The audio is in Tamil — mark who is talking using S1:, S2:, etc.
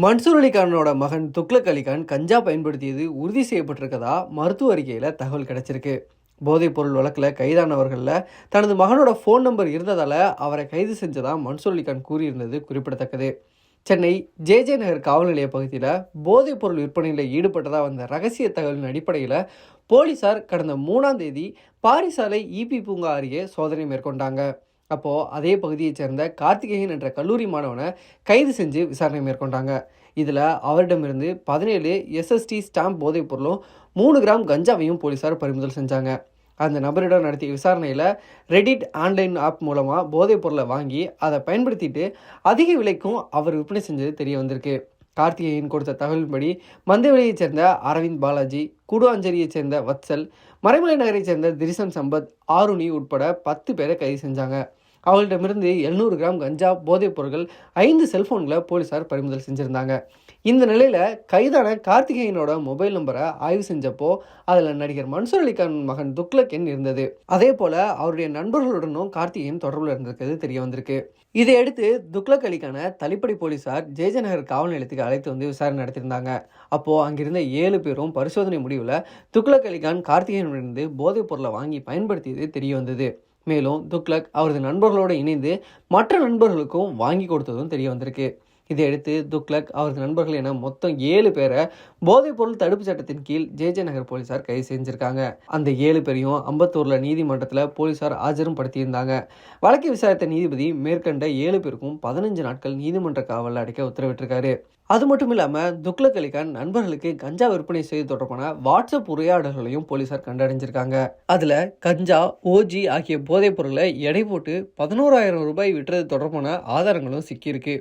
S1: மன்சூர் அலிகானோட மகன் துக்ளக் அலிகான் கஞ்சா பயன்படுத்தியது உறுதி செய்யப்பட்டிருக்கதா மருத்துவ அறிக்கையில் தகவல் கிடைச்சிருக்கு. போதைப்பொருள் வழக்கில் கைதானவர்களில் தனது மகனோட ஃபோன் நம்பர் இருந்ததால் அவரை கைது செஞ்சதாக மன்சூர் அலிகான் கூறியிருந்தது குறிப்பிடத்தக்கது. சென்னை ஜே நகர் காவல் நிலைய பகுதியில் போதைப்பொருள் விற்பனையில் ஈடுபட்டதாக வந்த ரகசிய தகவலின் அடிப்படையில் போலீசார் கடந்த 3ஆம் தேதி பாரிசாலை இபி பூங்கா அருகே சோதனை மேற்கொண்டாங்க. அப்போது அதே பகுதியைச் சேர்ந்த கார்த்திகேயன் என்ற கல்லூரி மாணவனை கைது செஞ்சு விசாரணை மேற்கொண்டாங்க. இதில் அவரிடமிருந்து 17 எஸ்எஸ்டி ஸ்டாம்ப் போதைப் பொருளும் 3 கிராம் கஞ்சாவையும் போலீஸார் பறிமுதல் செஞ்சாங்க. அந்த நபரிடம் நடத்திய விசாரணையில் ரெடிட் ஆன்லைன் ஆப் மூலமாக போதைப் பொருளை வாங்கி அதை பயன்படுத்திட்டு அதிக விலைக்கும் அவர் விற்பனை செஞ்சது தெரிய வந்திருக்கு. கார்த்திகேயன் கொடுத்த தகவலின்படி மந்தவெளியைச் சேர்ந்த அரவிந்த் பாலாஜி, கூடுவாஞ்சேரியைச் சேர்ந்த வத்சல், மறைமலை நகரைச் சேர்ந்த திரிசன் சம்பத், ஆருணி உட்பட 10 பேரை கைது செஞ்சாங்க. அவர்களிடமிருந்து 700 கிராம் கஞ்சா போதைப் பொருட்கள், 5 செல்போன்களை போலீசார் பறிமுதல் செஞ்சுருந்தாங்க. இந்த நிலையில் கைதான கார்த்திகேயனோட மொபைல் நம்பரை ஆய்வு செஞ்சப்போ அதில் நடிகர் மன்சூர் அலிகான் மகன் துக்ளக் எண் இருந்தது. அதே போல் அவருடைய நண்பர்களுடனும் கார்த்திகேயன் தொடர்பில் இருந்திருக்கிறது தெரிய வந்திருக்கு. இதையடுத்து துக்ளக் அலிகான தளிப்படை போலீசார் ஜே நகர் காவல் நிலையத்துக்கு அழைத்து வந்து விசாரணை நடத்தியிருந்தாங்க. அப்போது அங்கிருந்த 7 பேரும் பரிசோதனை முடிவில் துக்ளக் அலிகான் கார்த்திகேயனிடமிருந்து போதைப் பொருளை வாங்கி பயன்படுத்தியது தெரிய வந்தது. மேலும் துக்ளக் அவரது நண்பர்களோடு இணைந்து மற்ற நண்பர்களுக்கும் வாங்கி கொடுத்ததும் தெரிய வந்திருக்கு. இதையடுத்து துக்ளக் அவரது நண்பர்கள் என மொத்தம் 7 பேரை போதைப்பொருள் தடுப்பு சட்டத்தின் கீழ் ஜே நகர் போலீசார் கைது செஞ்சிருக்காங்க. அந்த 7 பேரையும் அம்பத்தூர்ல நீதிமன்றத்தில் போலீசார் ஆஜரும் படுத்தியிருந்தாங்க. வழக்கை விசாரித்த நீதிபதி மேற்கண்ட 7 பேருக்கும் 15 நாட்கள் நீதிமன்ற காவலில் அடைக்க உத்தரவிட்டிருக்காரு. அது மட்டும் இல்லாமல் துக்ளக் அலிகான் நண்பர்களுக்கு கஞ்சா விற்பனை செய்து தொடர்பான வாட்ஸ்அப் உரையாடல்களையும் போலீசார் கண்டறிஞ்சிருக்காங்க. அதில் கஞ்சா, ஓஜி ஆகிய போதைப் பொருளை எடை போட்டு 11,000 ரூபாய் விற்றது தொடர்பான ஆதாரங்களும் சிக்கியிருக்கு.